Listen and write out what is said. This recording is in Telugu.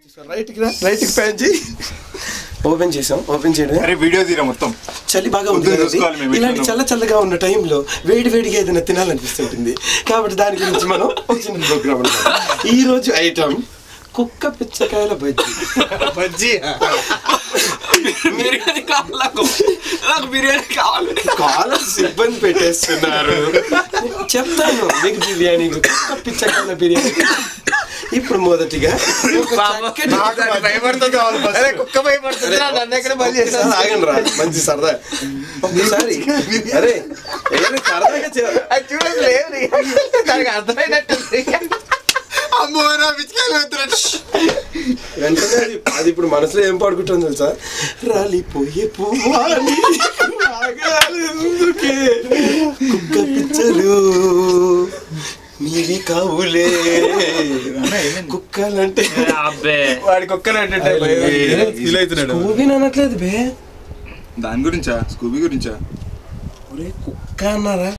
రైట్కి ప్యాన్ చేయి. ఓపెన్ చేసాం. ఓపెన్ చేయడం వీడియో తీరా మొత్తం చలి బాగా ఉంది. ఇలాంటి చల్లగా ఉన్న టైంలో వేడిగా ఏదైనా తినాలనిపిస్తుంటుంది. కాబట్టి దాని గురించి మనం చిన్న ప్రోగ్రామ్ అన్నమాట. ఈ రోజు ఐటమ్ కుక్క పిచ్చకాయల బజ్జీ. బిర్యానీ నాకు బిర్యానీ కావాలి. కాలర్స్ ఇబ్బంది పెట్టేస్తున్నారు. చెప్తాను మీకు బిర్యానీ, కుక్క పిచ్చకాయల బిర్యానీ. ఇప్పుడు మొదటిగా ఆగండి రా, మంచి సరదా. ఒకసారి అరే సరదాగా వెంటనే అది ఇప్పుడు మనసులో ఏం పాడుకుంటుంది తెలుసా? రాలిపోయే పువ్వాలి కుక్క పిచ్చలు నీవి కావులే. కుక్కలంటే వాడి కుక్కలంటే స్కూబీ అనట్లేదు బే. దాని గురించా? స్కూబీ గురించా? కుక్క అన్నారా?